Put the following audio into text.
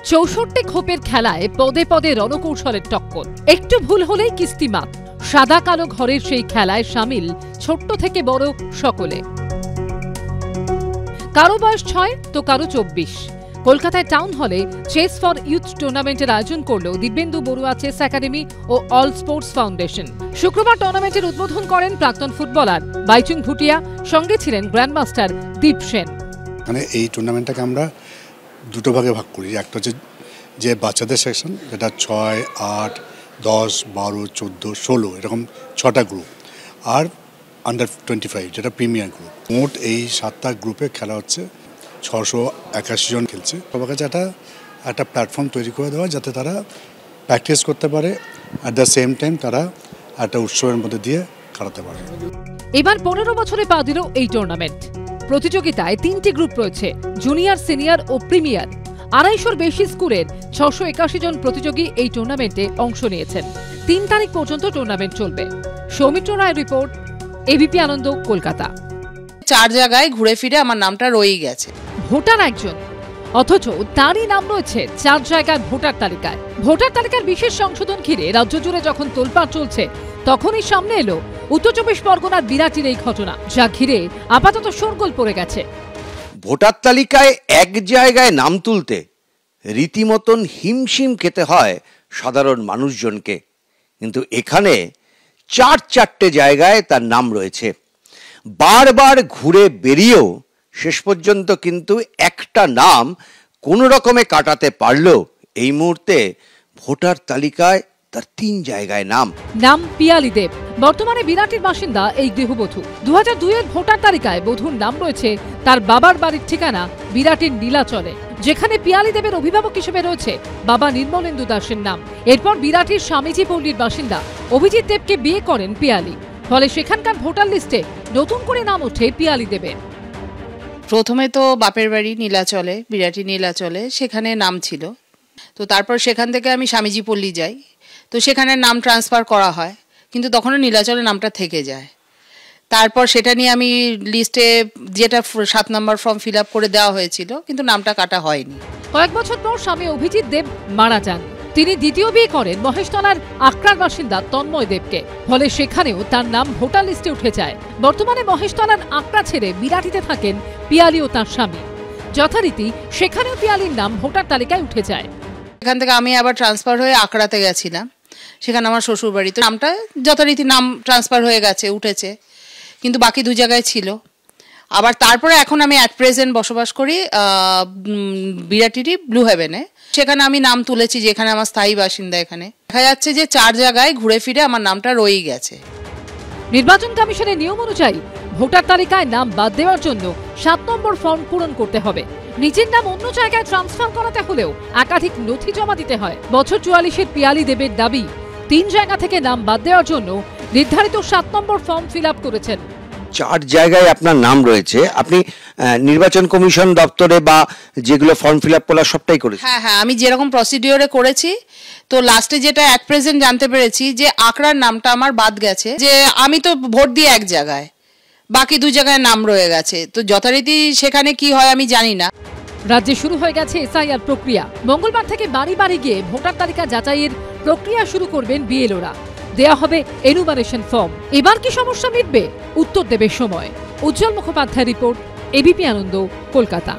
64 খোপের খেলায় পদে পদে রণকৌশলের টক্কর। একটু ভুল হলেই কিস্তিমাত। সাদা কালো ঘরের সেই খেলায় সামিল ছোট্ট থেকে বড় সকলে। কারো বয়স 6 তো কারো 24। কলকাতায় টাউন হলে চেস ফর ইউথ টুর্নামেন্টের আয়োজন করল দিব্যেন্দু বড়ুয়া চেস একাডেমি ও অল স্পোর্টস ফাউন্ডেশন। শুক্রবার টুর্নামেন্টের উদ্বোধন করেন প্রাক্তন ফুটবলার বাইচুং ভুটিয়া, সঙ্গে ছিলেন গ্র্যান্ডমাস্টার দীপ সেন। মানে এই টুর্নামেন্টটাকে আমরা দুটো ভাগে ভাগ করি। একটা হচ্ছে যে বাচ্চাদের সেকশন, যেটা 6, 8, 10, 12, 14, 16 এরকম 6টা গ্রুপ, আর আন্ডার 25 যেটা প্রিমিয়ার গ্রুপ। মোট এই 7টা গ্রুপে খেলা হচ্ছে। 681 জন খেলছে। সবার কাছে একটা প্ল্যাটফর্ম তৈরি করে দেওয়া, যাতে তারা প্র্যাকটিস করতে পারে, অ্যাট দ্য সেম টাইম তারা একটা উৎসবের মধ্যে দিয়ে কাটাতে পারে। এবার 15 বছরে পা দিল এই টুর্নামেন্ট। প্রতিযোগিতায় 3টি গ্রুপ রয়েছে, জুনিয়র, সিনিয়র ও প্রিমিয়ার। 250-র বেশি স্কুলের 681 জন প্রতিযোগী এই টুর্নামেন্টে অংশ নিয়েছেন। 3 তারিখ পর্যন্ত টুর্নামেন্ট চলবে। সৌমিত্র রায় রিপোর্ট, এবিপি আনন্দ, কলকাতা। 4 জায়গায় ঘুরে ফিরে আমার নামটা রয়েই গেছে। ভোটার একজন, অথচ তারই নাম রয়েছে 4 জায়গায় ভোটার তালিকায়। ভোটার তালিকার বিশেষ সংশোধন ঘিরে রাজ্য জুড়ে যখন তোলপাড় চলছে, তখনই সামনে এলো উত্তর 24 পরগনার বিরাটির এই ঘটনা, যা ঘিরে আপাতত শোরগোল পড়ে গেছে। ভোটার তালিকায় এক জায়গায় নাম তুলতে রীতিমতন হিমশিম খেতে হয় সাধারণ মানুষজনকে, কিন্তু এখানে 4 জায়গায় তার নাম রয়েছে। বারবার ঘুরে বেরিয়েও শেষ পর্যন্ত কিন্তু একটা নাম কোনো রকমে কাটাতে পারলেও এই মুহূর্তে ভোটার তালিকায় তার 3 জায়গায় নাম পিয়ালি দেব। বর্তমানে বিরাটির বাসিন্দা এই গৃহবধূ। 2002-এর ভোটার তালিকায় বধূর নাম রয়েছে তার বাবার বাড়ির ঠিকানা বিরাটির নীলাচলে, যেখানে পিয়ালি দেবের অভিভাবক হিসেবে রয়েছে বাবা নির্মলেন্দু দাসের নাম। এরপর বিরাটির স্বামীজি পল্লীর বাসিন্দা অভিজিৎ দেবকে বিয়ে করেন পিয়ালি, ফলে সেখানকার ভোটার লিস্টে নতুন করে নাম ওঠে পিয়ালি দেবের। প্রথমে তো বাপের বাড়ি নীলাচলে, বিরাটি নীলাচলে, সেখানে নাম ছিল। তো তারপর সেখান থেকে আমি স্বামীজি পল্লী যাই, তো সেখানে নাম ট্রান্সফার করা হয়, কিন্তু তখনও নীলাচলে নামটা থেকে যায়। তারপর সেটা নিয়ে আমি লিস্টে যেটা 7 নম্বর ফর্ম ফিল আপ করে দেওয়া হয়েছিল, কিন্তু নামটা কাটা হয়নি। কয়েক বছর পর স্বামী অভিজিৎ দেব মারা যান। তিনি দ্বিতীয় বিয়ে করেন মহেশতলার আকড়ার বাসিন্দা তন্ময় দেবকে, ফলে সেখানেও তার নাম ভোটার লিস্টে উঠে যায়। বর্তমানে মহেশতলার আকড়া ছেড়ে বিরাটিতে থাকেন পিয়ালি ও তার স্বামী। যথারীতি সেখানেও পিয়ালির নাম ভোটার তালিকায় উঠে যায়। এখান থেকে আমি আবার ট্রান্সফার হয়ে আকড়াতে গেছিলাম, সেখানে আমার শ্বশুর বাড়ি। তো নামটা যথারীতি নাম ট্রান্সফার হয়ে গেছে, উঠেছে, কিন্তু বাকি 2 জায়গায় ছিল। আবার তারপরে এখন আমি অ্যাট প্রেজেন্ট বসবাস করি বিরাটিরই ব্লু হেভেনে। সেখানে আমি নাম তুলেছি, যেখানে আমার স্থায়ী বাসিন্দা। এখানে দেখা যাচ্ছে যে 4 জায়গায় ঘুরে ফিরে আমার নামটা রয়েই গেছে। নির্বাচন কমিশনের নিয়ম অনুযায়ী ভোটার তালিকায় নাম বাদ দেওয়ার জন্য 7 নম্বর ফর্ম পূরণ করতে হবে। নিজের নাম অন্য জায়গায় ট্রান্সফার করাতে হলেও একাধিক নথি জমা দিতে হয়। বছর 44-এর পিয়ালি দেবের দাবি, 3 জায়গা থেকে নাম বাদ দেওয়ার জন্য নির্ধারিত 7 নম্বর ফর্ম ফিল আপ করেছেন। 4 জায়গায় আপনার নাম রয়েছে। আপনি নির্বাচন কমিশন দপ্তরে বা যেগুলো ফর্ম ফিল আপ করা সবটাই করেছেন? হ্যাঁ, আমি যেরকম প্রসিডিওরে করেছি। তো লাস্টে যেটা অ্যাট প্রেজেন্ট জানতে পেরেছি যে আকড়ার নামটা আমার বাদ গেছে, যে আমি তো ভোট দিয়ে 1 জায়গায়, বাকি 2 জায়গায় নাম রয়ে গেছে। তো যথারীতি সেখানে কি হয় আমি জানি না। রাজ্যে শুরু হয়ে গেছে এসআইআর প্রক্রিয়া। মঙ্গলবার থেকে বাড়ি বাড়ি গিয়ে ভোটার তালিকা যাচাইয়ের প্রক্রিয়া শুরু করবেন বিএলওরা। দেয়া হবে এনুমারেশন ফর্ম। এবার কি সমস্যা মিটবে? উত্তর দেবে সময়। উজ্জ্বল মুখোপাধ্যায় রিপোর্ট, এবিপি আনন্দ, কলকাতা।